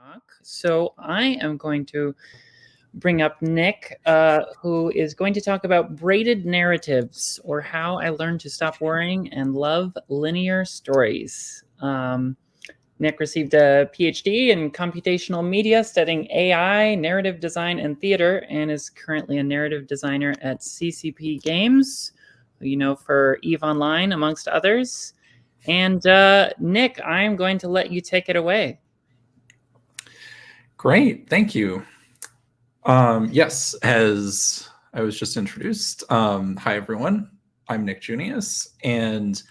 talk. So I am going to bring up Nick, who is going to talk about braided narratives, or how I learned to stop worrying and love linear stories. Nick received a PhD in computational media, studying AI, narrative design, and theater, and is currently a narrative designer at CCP Games, who you know for EVE Online, amongst others. And Nick, I'm going to let you take it away. Great, thank you. Yes, as I was just introduced, hi everyone, I'm Nick Junius, and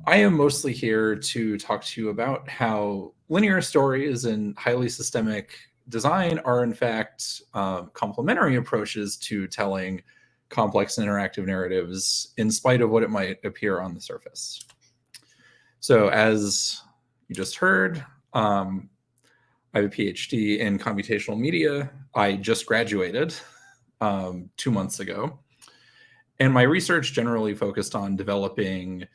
I am mostly here to talk to you about how linear stories and highly systemic design are in fact complementary approaches to telling complex and interactive narratives in spite of what it might appear on the surface. So as you just heard, I have a PhD in computational media. I just graduated 2 months ago. And my research generally focused on developing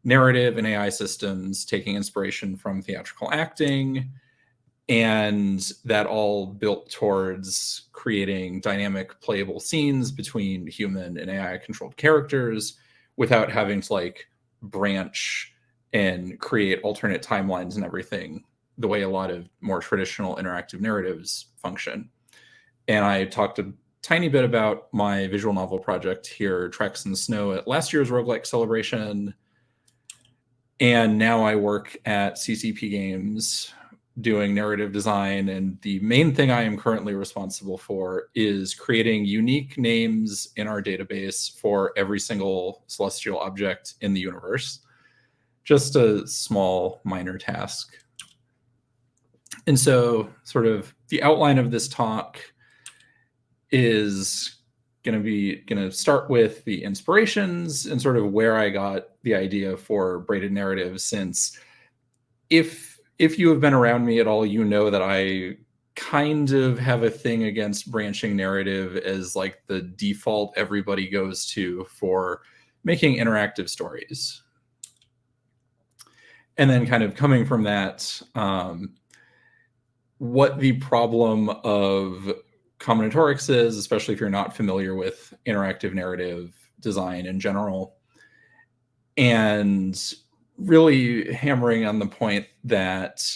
narrative and AI systems, taking inspiration from theatrical acting, and that all built towards creating dynamic playable scenes between human and AI controlled characters without having to branch and create alternate timelines and everything the way a lot of more traditional interactive narratives function. And I talked a tiny bit about my visual novel project here, Tracks in the Snow, at last year's Roguelike Celebration. And now I work at CCP Games doing narrative design. And the main thing I am currently responsible for is creating unique names in our database for every single celestial object in the universe. Just a small, minor task. And so sort of the outline of this talk is going to start with the inspirations and sort of where I got the idea for braided narratives, since if you have been around me at all, you know that I kind of have a thing against branching narrative as like the default everybody goes to for making interactive stories. And then kind of coming from that, what the problem of combinatorics is, especially if you're not familiar with interactive narrative design in general, and really hammering on the point that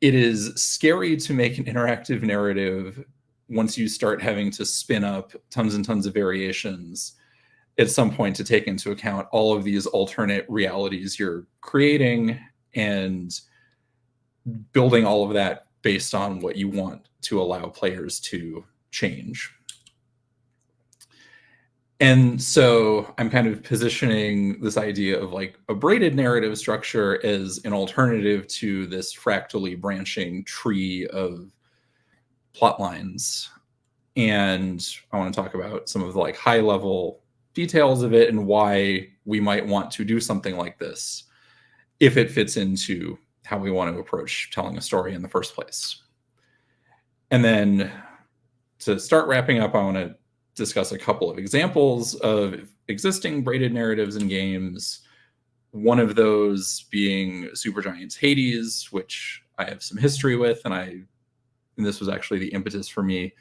it is scary to make an interactive narrative once you start having to spin up tons and tons of variations at some point to take into account all of these alternate realities you're creating and building all of that based on what you want to allow players to change. And so I'm kind of positioning this idea of like a braided narrative structure as an alternative to this fractally branching tree of plot lines. And I want to talk about some of the like high level details of it and why we might want to do something like this if it fits into how we want to approach telling a story in the first place. And then to start wrapping up, I want to discuss a couple of examples of existing braided narratives in games. One of those being Supergiant's Hades, which I have some history with, and this was actually the impetus for me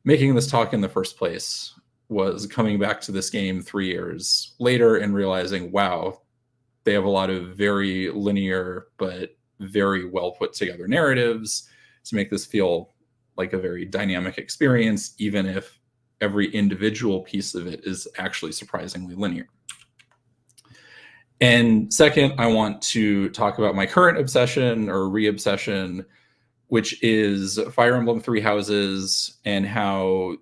making this talk in the first place, was coming back to this game 3 years later and realizing, wow, they have a lot of very linear but very well put together narratives to make this feel like a very dynamic experience, even if every individual piece of it is actually surprisingly linear. And second, I want to talk about my current obsession or re-obsession, which is Fire Emblem Three Houses, and how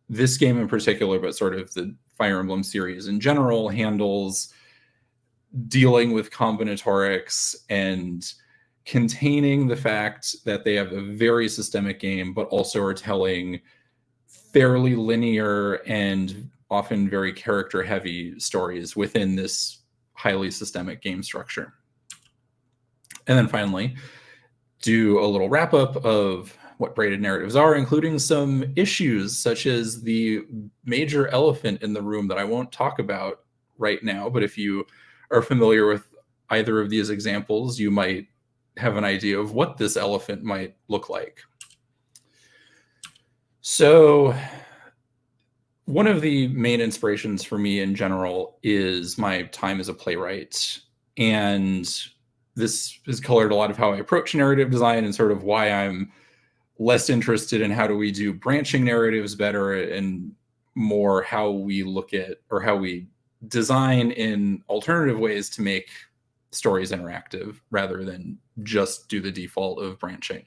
this game in particular, but sort of the Fire Emblem series in general, handles dealing with combinatorics and containing the fact that they have a very systemic game, but also are telling fairly linear and often very character-heavy stories within this highly systemic game structure. And then finally, do a little wrap-up of what braided narratives are, including some issues such as the major elephant in the room that I won't talk about right now, but if you are familiar with either of these examples, you might have an idea of what this elephant might look like. So one of the main inspirations for me in general is my time as a playwright. And this has colored a lot of how I approach narrative design and sort of why I'm less interested in how do we do branching narratives better and more how we look at or how we design in alternative ways to make stories interactive rather than just do the default of branching.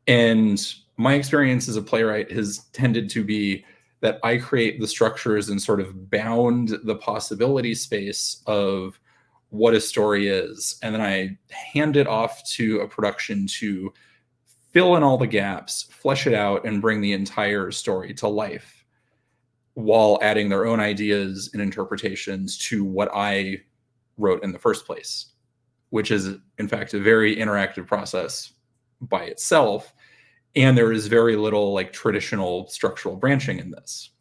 And my experience as a playwright has tended to be that I create the structures and sort of bound the possibility space of what a story is. And then I hand it off to a production to fill in all the gaps, flesh it out, and bring the entire story to life while adding their own ideas and interpretations to what I wrote in the first place, which is, in fact, a very interactive process by itself. And there is very little like traditional structural branching in this.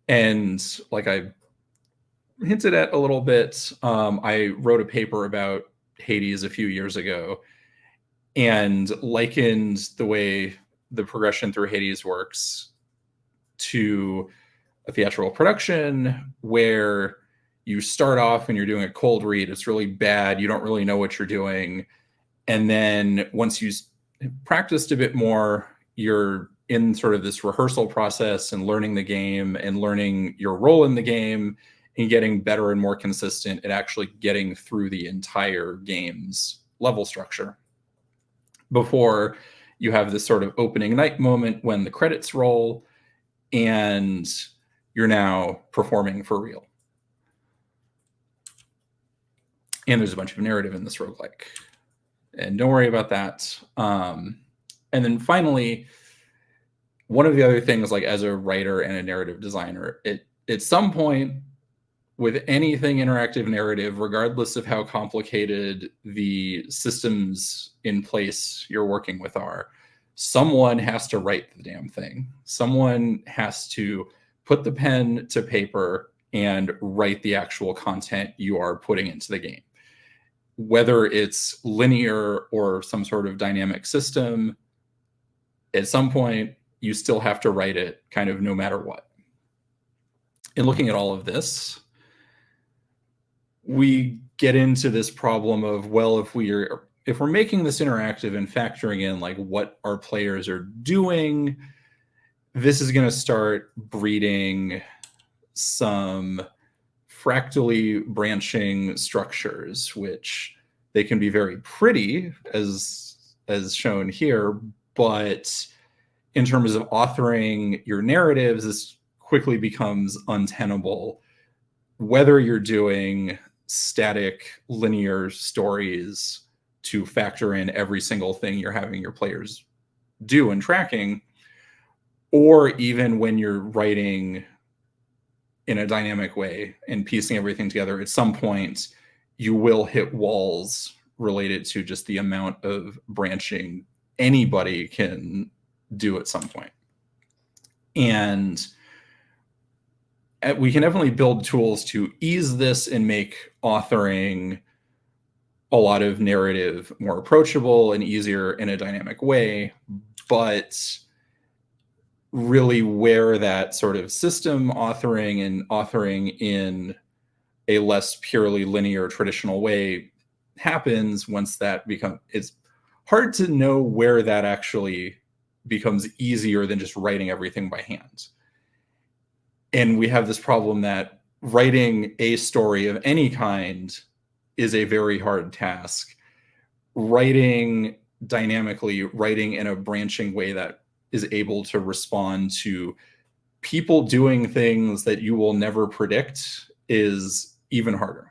And like I hinted at a little bit, I wrote a paper about Hades a few years ago and likened the way the progression through Hades works to a theatrical production where you start off and you're doing a cold read. It's really bad. You don't really know what you're doing. And then once you practiced a bit more, you're in sort of this rehearsal process and learning the game and learning your role in the game and getting better and more consistent at actually getting through the entire game's level structure before you have this sort of opening night moment when the credits roll and you're now performing for real. And there's a bunch of narrative in this roguelike. And don't worry about that. And then finally, one of the other things, like as a writer and a narrative designer, at some point with anything interactive narrative, regardless of how complicated the systems in place you're working with are, someone has to write the damn thing. Someone has to put the pen to paper and write the actual content you are putting into the game. Whether it's linear or some sort of dynamic system, at some point, you still have to write it kind of no matter what. In looking at all of this, we get into this problem of, well, if we're making this interactive and factoring in like what our players are doing, this is going to start breeding some fractally branching structures, which they can be very pretty as shown here, but in terms of authoring your narratives, this quickly becomes untenable. Whether you're doing static linear stories to factor in every single thing you're having your players do and tracking, or even when you're writing in a dynamic way and piecing everything together, at some point you will hit walls related to just the amount of branching anybody can do at some point. And we can definitely build tools to ease this and make authoring a lot of narrative more approachable and easier in a dynamic way. But really where that sort of system authoring and authoring in a less purely linear traditional way happens, once that becomes, it's hard to know where that actually becomes easier than just writing everything by hand. And we have this problem that writing a story of any kind is a very hard task. Writing dynamically, writing in a branching way that is able to respond to people doing things that you will never predict is even harder.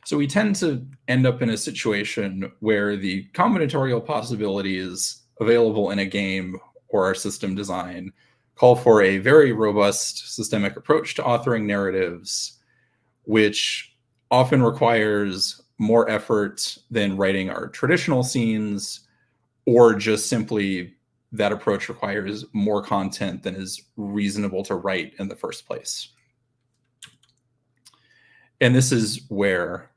So we tend to end up in a situation where the combinatorial possibilities available in a game or our system design call for a very robust systemic approach to authoring narratives, which often requires more effort than writing our traditional scenes, or just simply that approach requires more content than is reasonable to write in the first place. And this is where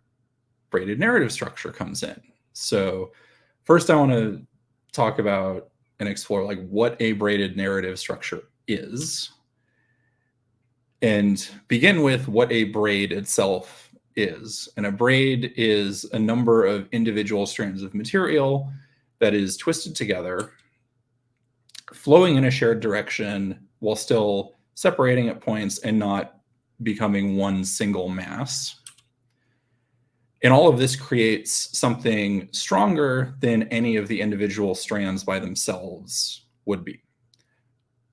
braided narrative structure comes in. So first I want to talk about and explore like what a braided narrative structure is, and begin with what a braid itself is. And a braid is a number of individual strands of material that is twisted together, flowing in a shared direction while still separating at points and not becoming one single mass. And all of this creates something stronger than any of the individual strands by themselves would be,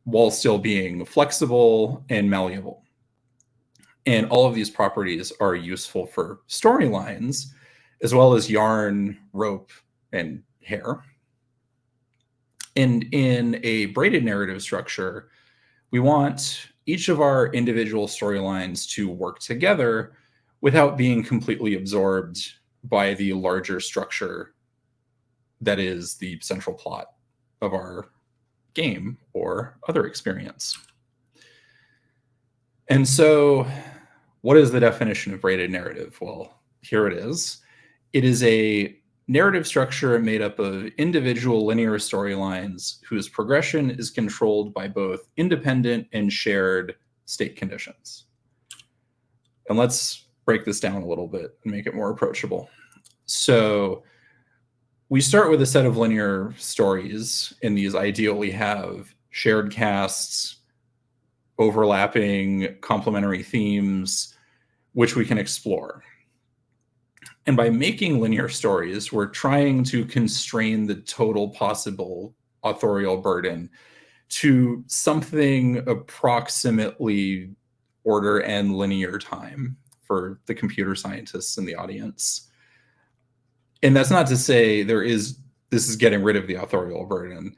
while still being flexible and malleable. And all of these properties are useful for storylines, as well as yarn, rope, and hair. And in a braided narrative structure, we want each of our individual storylines to work together without being completely absorbed by the larger structure that is the central plot of our game or other experience. And so, what is the definition of braided narrative? Well, here it is. It is a narrative structure made up of individual linear storylines whose progression is controlled by both independent and shared state conditions. And let's break this down a little bit and make it more approachable. So we start with a set of linear stories, and these ideally have shared casts, overlapping complementary themes, which we can explore. And by making linear stories, we're trying to constrain the total possible authorial burden to something approximately order n linear time for the computer scientists in the audience. And that's not to say this is getting rid of the authorial burden,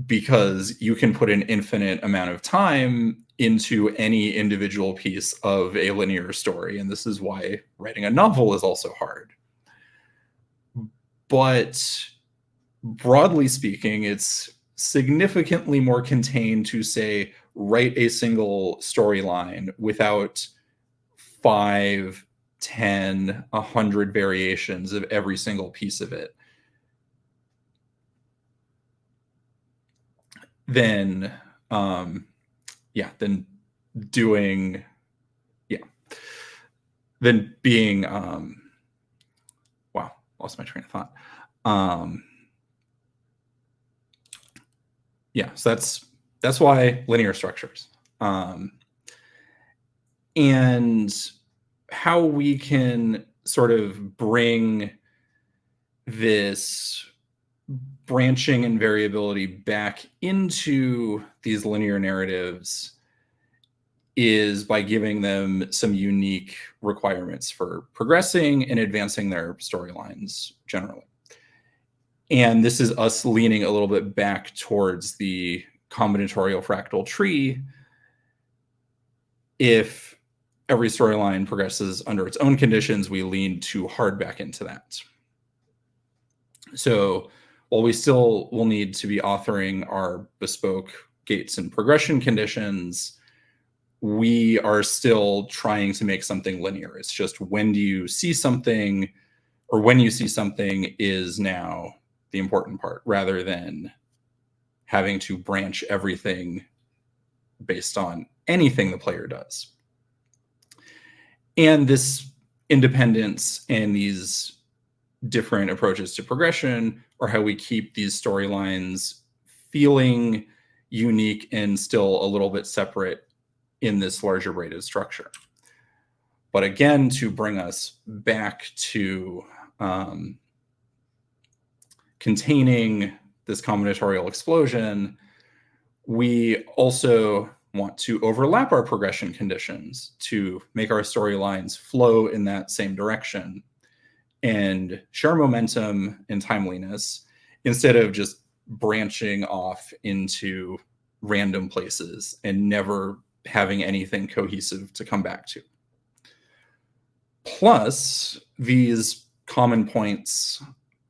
because you can put an infinite amount of time into any individual piece of a linear story. And this is why writing a novel is also hard. But broadly speaking, it's significantly more contained to, say, write a single storyline without 5, 10, 100 variations of every single piece of it. Then being wow, lost my train of thought. So that's why linear structures. And how we can sort of bring this branching and variability back into these linear narratives is by giving them some unique requirements for progressing and advancing their storylines generally. And this is us leaning a little bit back towards the combinatorial fractal tree. If every storyline progresses under its own conditions, we lean too hard back into that. So while we still will need to be authoring our bespoke gates and progression conditions, we are still trying to make something linear. It's just when you see something is now the important part, rather than having to branch everything based on anything the player does. And this independence and these different approaches to progression are how we keep these storylines feeling unique and still a little bit separate in this larger braided structure. But again, to bring us back to containing this combinatorial explosion, we also want to overlap our progression conditions to make our storylines flow in that same direction and share momentum and timeliness, instead of just branching off into random places and never having anything cohesive to come back to. Plus, these common points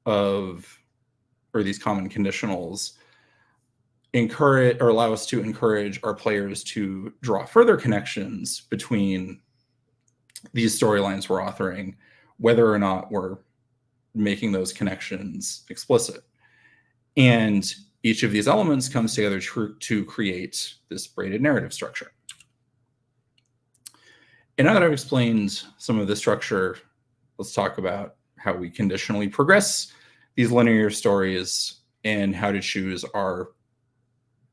or these common conditionals encourage or allow us to encourage our players to draw further connections between these storylines we're authoring, whether or not we're making those connections explicit. And each of these elements comes together to create this braided narrative structure. And now that I've explained some of the structure, let's talk about how we conditionally progress these linear stories and how to choose our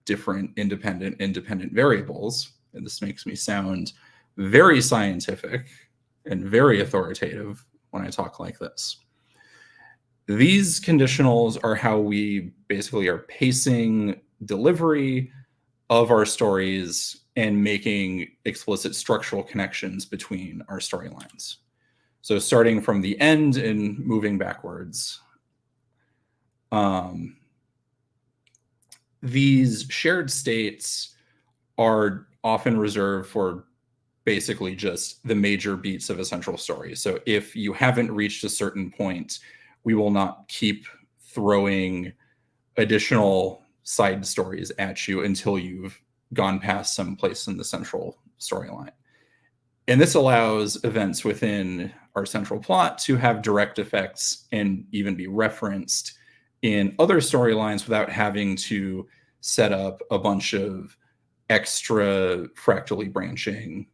different independent variables. And this makes me sound very scientific and very authoritative when I talk like this. These conditionals are how we basically are pacing delivery of our stories and making explicit structural connections between our storylines. So starting from the end and moving backwards. These shared states are often reserved for basically just the major beats of a central story. So if you haven't reached a certain point, we will not keep throwing additional side stories at you until you've gone past some place in the central storyline. And this allows events within our central plot to have direct effects and even be referenced in other storylines without having to set up a bunch of extra fractally branching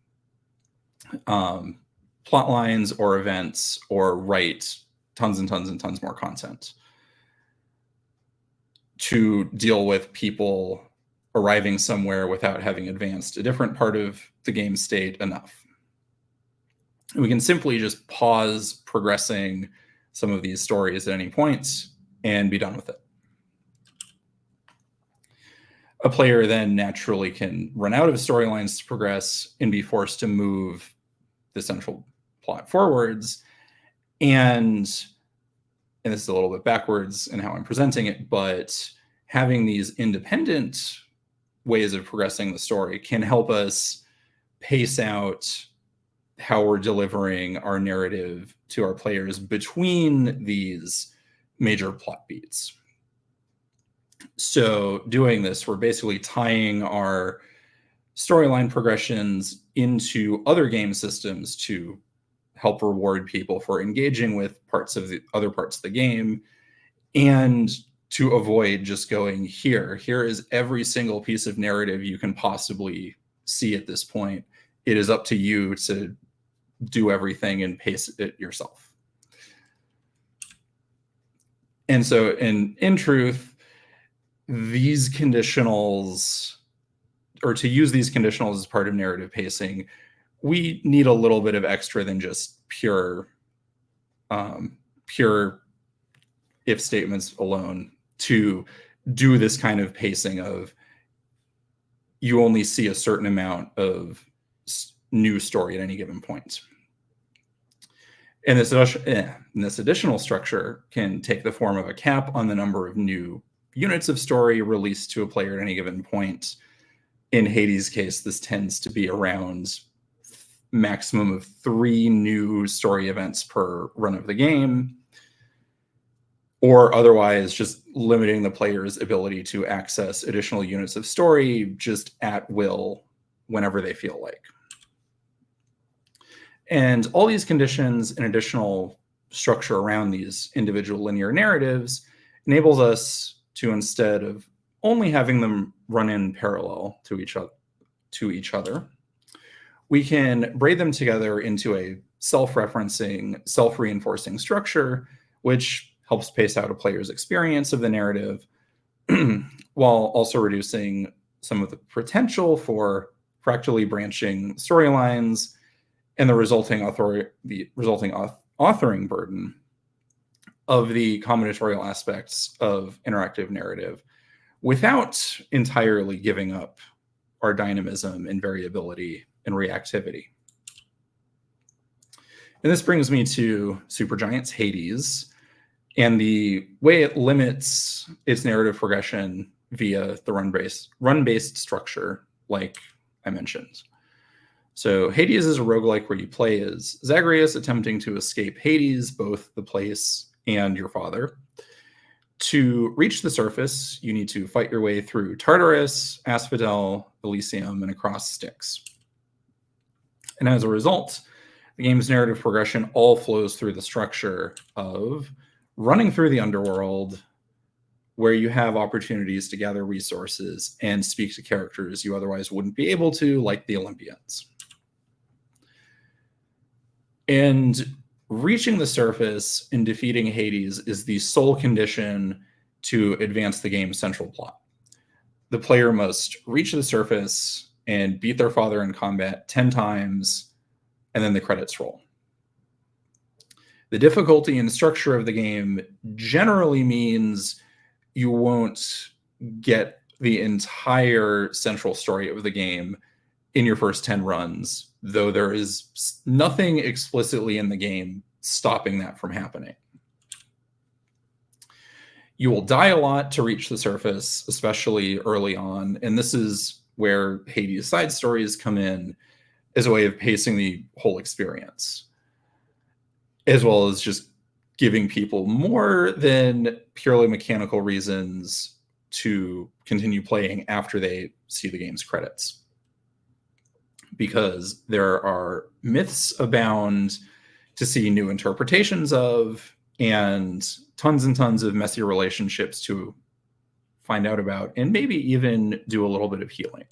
plot lines or events, or write tons and tons and tons more content to deal with people arriving somewhere without having advanced a different part of the game state enough. We can simply just pause progressing some of these stories at any point and be done with it. A player then naturally can run out of storylines to progress and be forced to move the central plot forwards. And this is a little bit backwards in how I'm presenting it, but having these independent ways of progressing the story can help us pace out how we're delivering our narrative to our players between these major plot beats. So doing this, we're basically tying our storyline progressions into other game systems to help reward people for engaging with parts of the other parts of the game, and to avoid just going, here is every single piece of narrative you can possibly see at this point. It is up to you to do everything and pace it yourself. And so in truth, these conditionals, or to use these conditionals as part of narrative pacing, we need a little bit of extra than just pure if statements alone to do this kind of pacing of you only see a certain amount of new story at any given point. And this additional structure can take the form of a cap on the number of new units of story released to a player at any given point. In Hades' case, this tends to be around maximum of 3 new story events per run of the game, or otherwise just limiting the player's ability to access additional units of story just at will whenever they feel like. And all these conditions and additional structure around these individual linear narratives enables us to, instead of only having them run in parallel to each other, we can braid them together into a self-referencing, self-reinforcing structure, which helps pace out a player's experience of the narrative while also reducing some of the potential for fractally branching storylines and the resulting authoring burden of the combinatorial aspects of interactive narrative, without entirely giving up our dynamism and variability and reactivity. And this brings me to Supergiant's Hades and the way it limits its narrative progression via the run-based structure, like I mentioned. So Hades is a roguelike where you play as Zagreus attempting to escape Hades, both the place and your father. To reach the surface, you need to fight your way through Tartarus, Asphodel, Elysium, and across Styx. And as a result, The game's narrative progression all flows through the structure of running through the underworld, where you have opportunities to gather resources and speak to characters you otherwise wouldn't be able to, like the Olympians. And reaching the surface and defeating Hades is the sole condition to advance the game's central plot. The player must reach the surface and beat their father in combat 10 times, and then the credits roll. The difficulty and structure of the game generally means you won't get the entire central story of the game in your first 10 runs, though there is nothing explicitly in the game stopping that from happening. You will die a lot to reach the surface, especially early on, and this is where Hades' side stories come in as a way of pacing the whole experience, as well as just giving people more than purely mechanical reasons to continue playing after they see the game's credits. Because there are myths abound to see new interpretations of, and tons of messy relationships to find out about, and maybe even do a little bit of healing.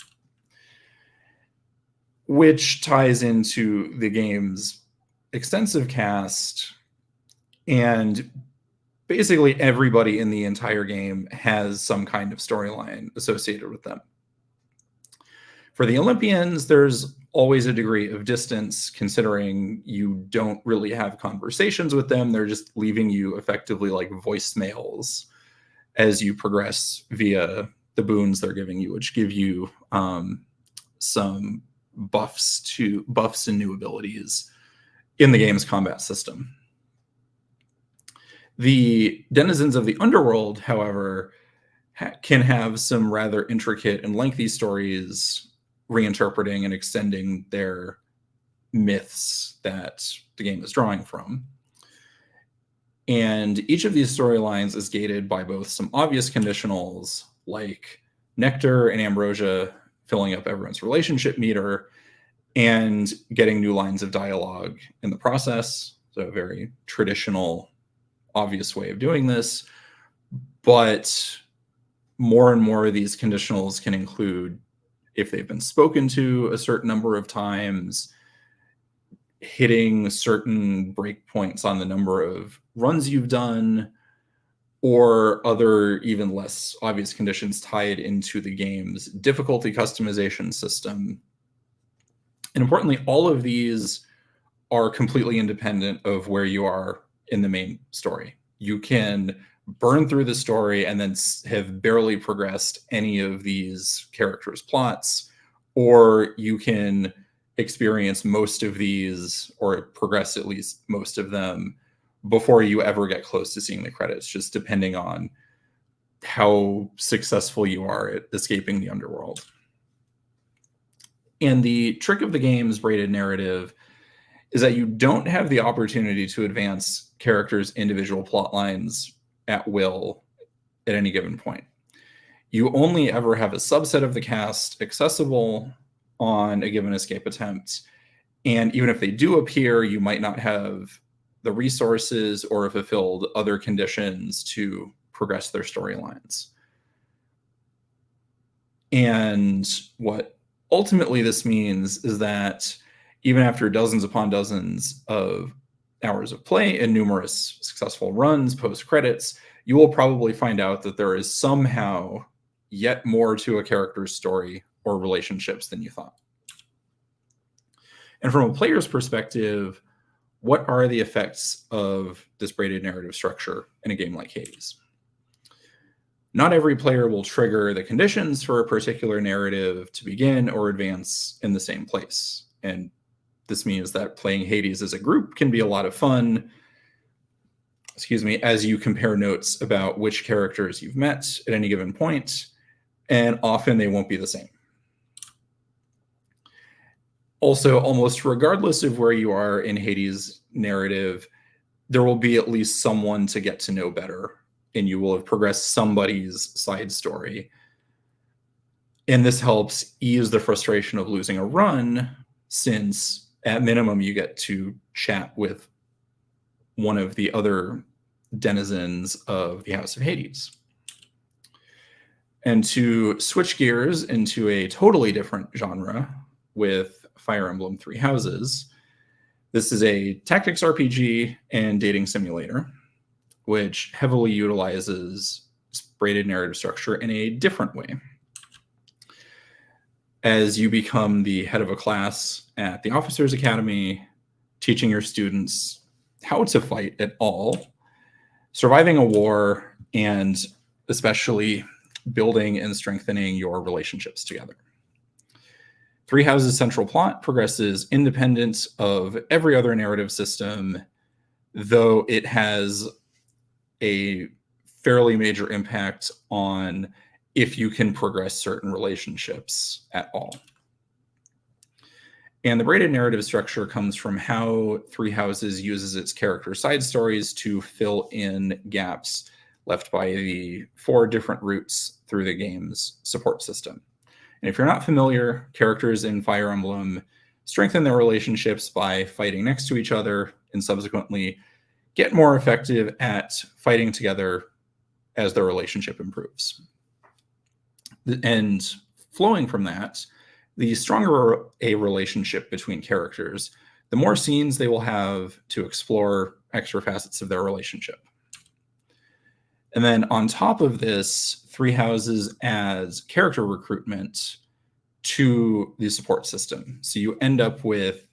Which ties into the game's extensive cast, and basically everybody in the entire game has some kind of storyline associated with them. For the Olympians, there's always a degree of distance, considering you don't really have conversations with them. They're just leaving you effectively like voicemails as you progress via the boons they're giving you, which give you some buffs and new abilities in the game's combat system. The denizens of the underworld, however, can have some rather intricate and lengthy stories, reinterpreting and extending their myths that the game is drawing from. And each of these storylines is gated by both some obvious conditionals, like nectar and ambrosia filling up everyone's relationship meter, and getting new lines of dialogue in the process. So a very traditional, obvious way of doing this. But more and more of these conditionals can include, if they've been spoken to a certain number of times, hitting certain breakpoints on the number of runs you've done, or other even less obvious conditions tied into the game's difficulty customization system. And importantly, all of these are completely independent of where you are in the main story. You can burn through the story and then have barely progressed any of these characters' plots, or you can experience most of these, or progress at least most of them, before you ever get close to seeing the credits, just depending on how successful you are at escaping the underworld. And the trick of the game's braided narrative is that you don't have the opportunity to advance characters' individual plot lines at will at any given point. You only ever have a subset of the cast accessible on a given escape attempt. And even if they do appear, you might not have the resources or have fulfilled other conditions to progress their storylines. And what ultimately this means is that even after dozens upon dozens of hours of play and numerous successful runs post-credits, you will probably find out that there is somehow yet more to a character's story or relationships than you thought. And from a player's perspective, what are the effects of this braided narrative structure in a game like Hades? Not every player will trigger the conditions for a particular narrative to begin or advance in the same place. And this means that playing Hades as a group can be a lot of fun, as you compare notes about which characters you've met at any given point, and often they won't be the same. Also, almost regardless of where you are in Hades' narrative, there will be at least someone to get to know better, and you will have progressed somebody's side story. And this helps ease the frustration of losing a run, since at minimum, you get to chat with one of the other denizens of the House of Hades. And to switch gears into a totally different genre with Fire Emblem Three Houses, this is a tactics RPG and dating simulator, which heavily utilizes braided narrative structure in a different way. As you become the head of a class at the Officers Academy, teaching your students how to fight at all, surviving a war, and especially building and strengthening your relationships together. Three Houses' central plot progresses independent of every other narrative system, though it has a fairly major impact on if you can progress certain relationships at all. And the braided narrative structure comes from how Three Houses uses its character side stories to fill in gaps left by the 4 different routes through the game's support system. And if you're not familiar, characters in Fire Emblem strengthen their relationships by fighting next to each other and subsequently get more effective at fighting together as their relationship improves. And flowing from that, the stronger a relationship between characters, the more scenes they will have to explore extra facets of their relationship. And then on top of this, Three Houses adds character recruitment to the support system. So you end up with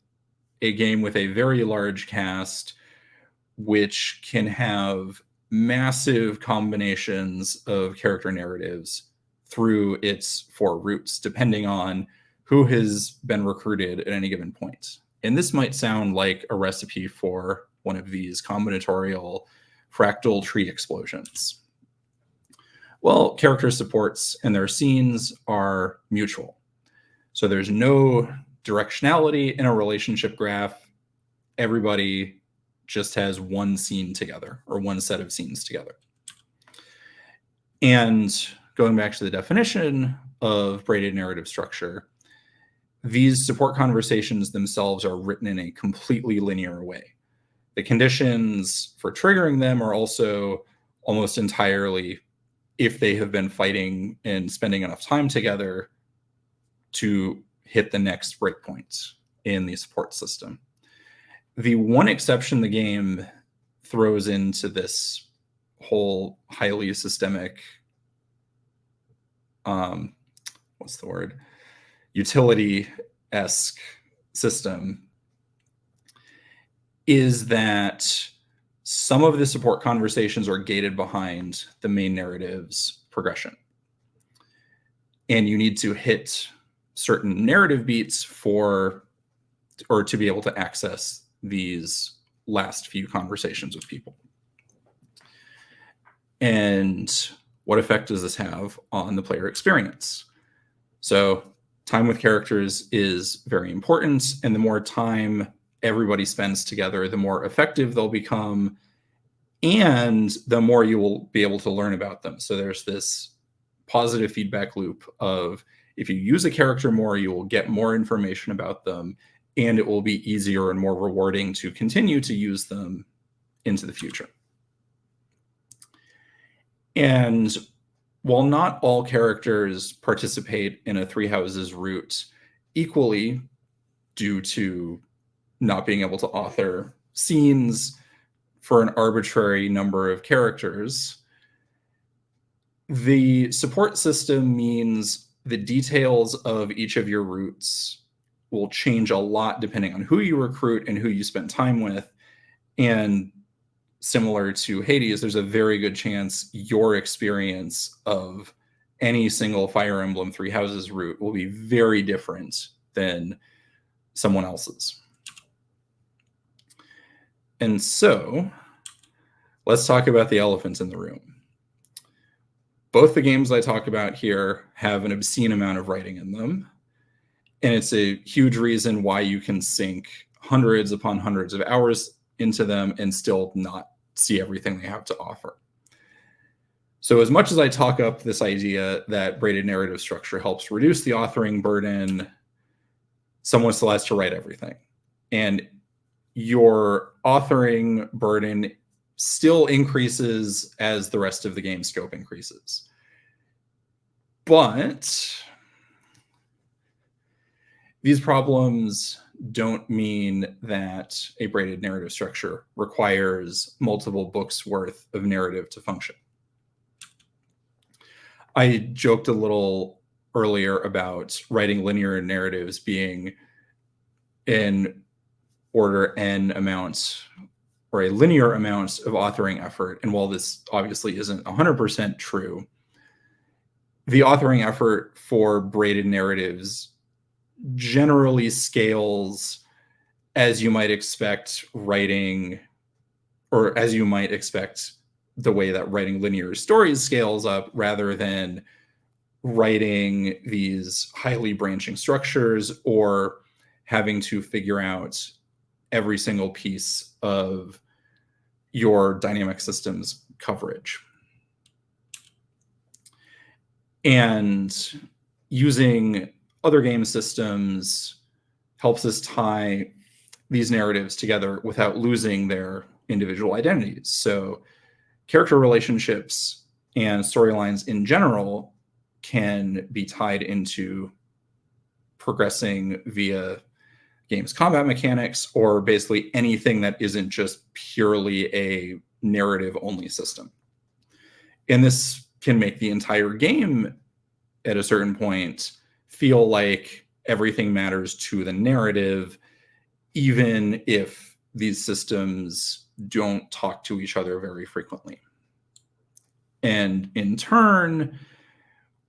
a game with a very large cast, which can have massive combinations of character narratives through its 4 routes, depending on who has been recruited at any given point. And this might sound like a recipe for one of these combinatorial fractal tree explosions. Well, character supports and their scenes are mutual. So there's no directionality in a relationship graph. Everybody just has one scene together or one set of scenes together. And going back to the definition of braided narrative structure, these support conversations themselves are written in a completely linear way. The conditions for triggering them are also almost entirely if they have been fighting and spending enough time together to hit the next breakpoint in the support system. The one exception the game throws into this whole highly systemic, utility-esque system is that some of the support conversations are gated behind the main narrative's progression. And you need to hit certain narrative beats to be able to access these last few conversations with people. And what effect does this have on the player experience? So time with characters is very important, and the more time everybody spends together, the more effective they'll become, and the more you will be able to learn about them. So there's this positive feedback loop of if you use a character more, you will get more information about them, and it will be easier and more rewarding to continue to use them into the future. And while not all characters participate in a Three Houses route equally due to not being able to author scenes for an arbitrary number of characters, the support system means the details of each of your routes will change a lot depending on who you recruit and who you spend time with. And similar to Hades, there's a very good chance your experience of any single Fire Emblem Three Houses route will be very different than someone else's. And so let's talk about the elephant in the room. Both the games I talk about here have an obscene amount of writing in them. And it's a huge reason why you can sink hundreds upon hundreds of hours into them and still not see everything they have to offer. So as much as I talk up this idea that braided narrative structure helps reduce the authoring burden, someone still has to write everything. and your authoring burden still increases as the rest of the game scope increases. But these problems don't mean that a braided narrative structure requires multiple books worth of narrative to function. I joked a little earlier about writing linear narratives being in order n amounts or a linear amount of authoring effort. And while this obviously isn't 100% true, the authoring effort for braided narratives generally scales as you might expect writing, or as you might expect the way that writing linear stories scales up, rather than writing these highly branching structures or having to figure out every single piece of your dynamic systems coverage. And using other game systems helps us tie these narratives together without losing their individual identities. So character relationships and storylines in general can be tied into progressing via game's combat mechanics, or basically anything that isn't just purely a narrative-only system. And this can make the entire game, at a certain point, feel like everything matters to the narrative, even if these systems don't talk to each other very frequently. And in turn,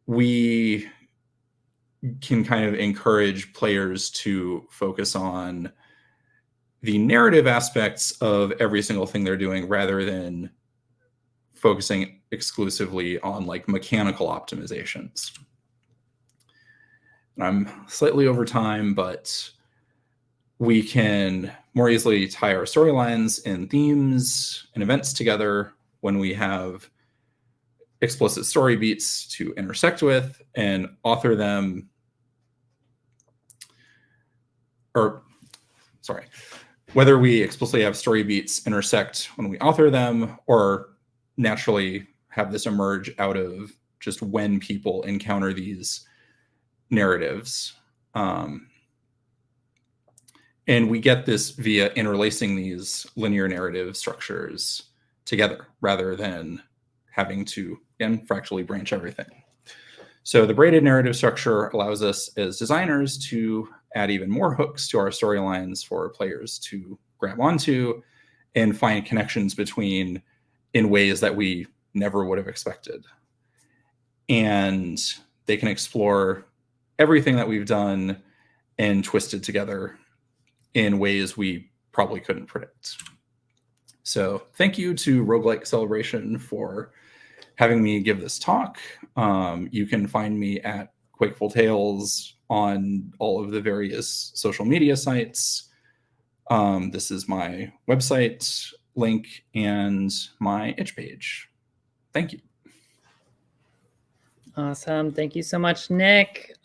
we can kind of encourage players to focus on the narrative aspects of every single thing they're doing, rather than focusing exclusively on like mechanical optimizations. And I'm slightly over time, but we can more easily tie our storylines and themes and events together when we have explicit story beats to intersect with and author them, or sorry, whether we explicitly have story beats intersect when we author them, or naturally have this emerge out of just when people encounter these narratives. And we get this via interlacing these linear narrative structures together, rather than having to, again, fractally branch everything. So the braided narrative structure allows us as designers to add even more hooks to our storylines for players to grab onto and find connections between in ways that we never would have expected. And they can explore everything that we've done and twist it together in ways we probably couldn't predict. So thank you to Roguelike Celebration for having me give this talk. You can find me at Quakeful Tales on all of the various social media sites. This is my website link and my itch page. Thank you. Awesome. Thank you so much, Nick.